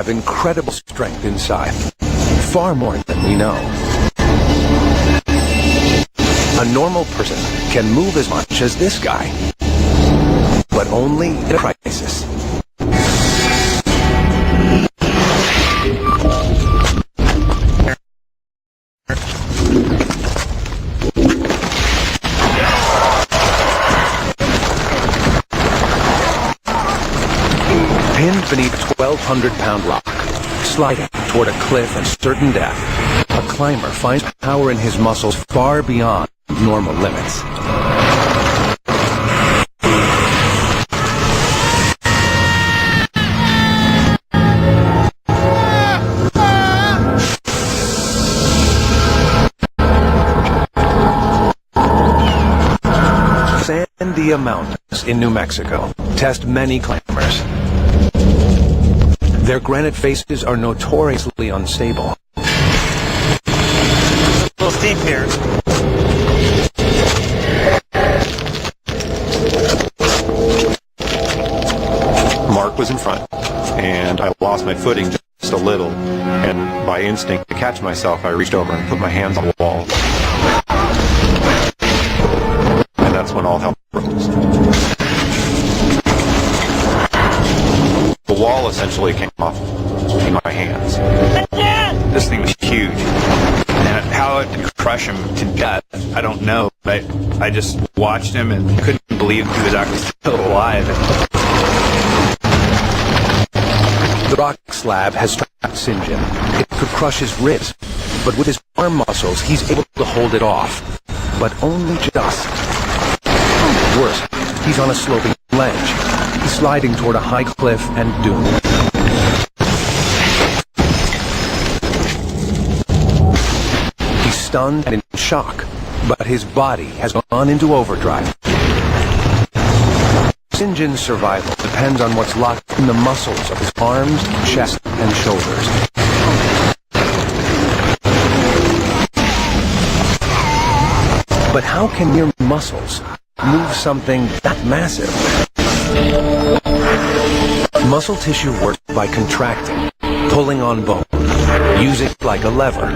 have incredible strength inside, far more than we know. A normal person can move as much as this guy, but only in a crisis. Pinned beneath a 1,200-pound rock, sliding toward a cliff and certain death, a climber finds power in his muscles far beyond normal limits. Sandia Mountains in New Mexico test many climbers. Their granite faces are notoriously unstable. A little steep here. Mark was in front, and I lost my footing just a little, and by instinct to catch myself, I reached over and put my hands on the wall. And that's when all hell broke loose. The wall essentially came off in my hands. This thing was huge. And how it could crush him to death, I don't know. But I just watched him and couldn't believe he was actually still alive. The rock slab has trapped St. John. It could crush his ribs, but with his arm muscles, he's able to hold it off. But only just. Worse, he's on a sloping ledge. He's sliding toward a high cliff and doom. He's stunned and in shock, but his body has gone into overdrive. St. John's survival depends on what's locked in the muscles of his arms, chest, and shoulders. But how can mere muscles move something that massive? Muscle tissue works by contracting, pulling on bone, using it like a lever.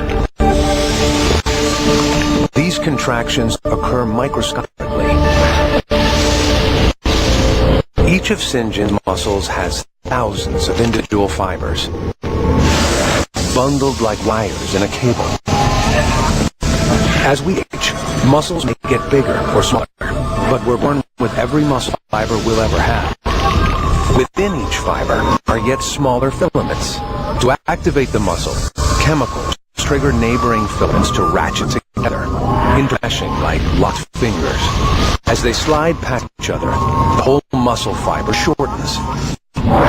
These contractions occur microscopically. Each of St. John's muscles has thousands of individual fibers, bundled like wires in a cable. As we age, muscles may get bigger or smaller, but we're born with every muscle fiber we'll ever have. Within each fiber are yet smaller filaments. To activate the muscle, chemicals trigger neighboring filaments to ratchet together, intermeshing like locked fingers. As they slide past each other, the whole muscle fiber shortens.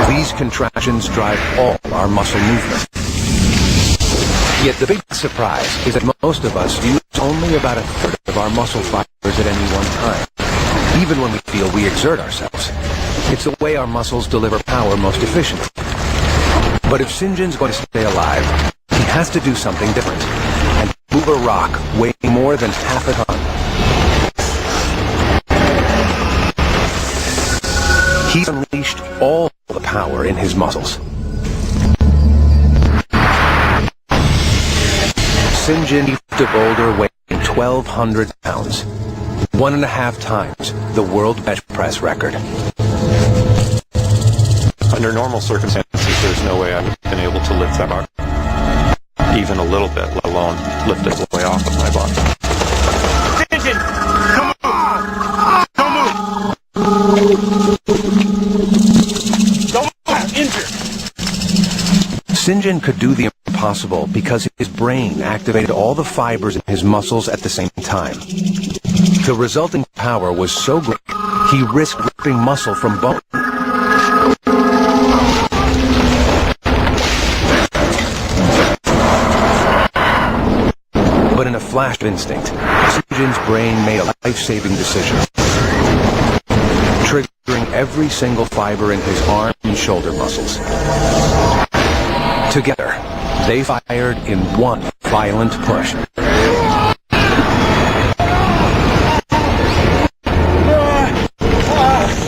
These contractions drive all our muscle movement. Yet the big surprise is that most of us use only about a third of our muscle fibers at any one time, even when we feel we exert ourselves. It's the way our muscles deliver power most efficiently. But if St. John's going to stay alive, he has to do something different, and move a rock weighing more than half a ton. He's unleashed all the power in his muscles. St. John lifted a boulder weighing 1,200 pounds, 1.5 times the world bench press record. Under normal circumstances, there's no way I would have been able to lift that rock, even a little bit, let alone lift it way off of my body. Attention! Come on! Don't move! Don't move! I'm injured! St. John could do the impossible because his brain activated all the fibers in his muscles at the same time. The resulting power was so great, he risked ripping muscle from bone. But in a flash of instinct, St. John's brain made a life-saving decision, triggering every single fiber in his arm and shoulder muscles. Together, they fired in one violent push.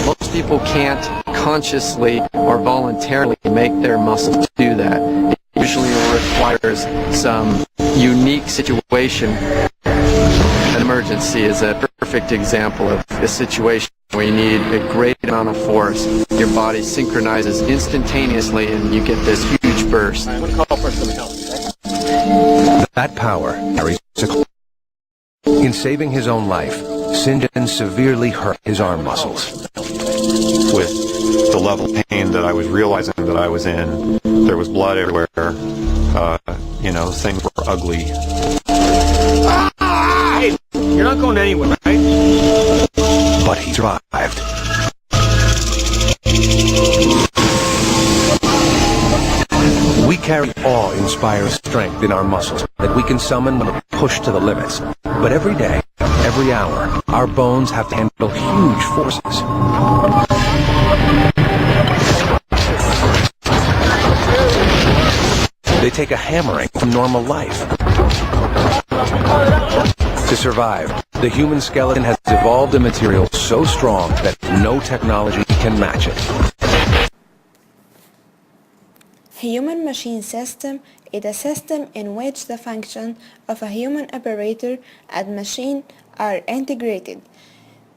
Most people can't consciously or voluntarily make their muscles do that. It usually requires some unique situation. An emergency is a perfect example of a situation where you need a great amount of force. Your body synchronizes instantaneously and you get this huge burst. I'm going to call for some help. That power carries a... In saving his own life, Sinjin severely hurt his arm muscles. With the level of pain that I was realizing that I was in, there was blood everywhere. Things were ugly. Hey, you're not going anywhere, right? But he survived. We carry awe-inspiring strength in our muscles that we can summon when pushed to the limits. But every day, every hour, our bones have to handle huge forces. They take a hammering from normal life. To survive, the human skeleton has evolved a material so strong that no technology can match it. Human-machine system is a system in which the function of a human operator and machine are integrated.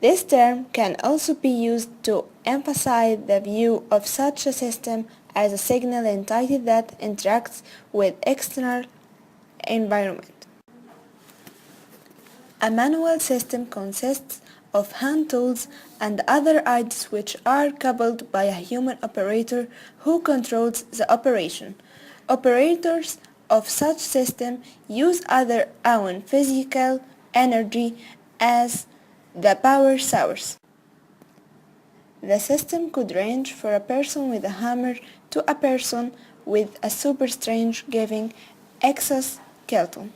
This term can also be used to emphasize the view of such a system as a signal entity that interacts with external environment. A manual system consists of hand tools and other aids which are coupled by a human operator who controls the operation. Operators of such system use their own physical energy as the power source. The system could range from a person with a hammer to a person with a super strength giving exoskeleton.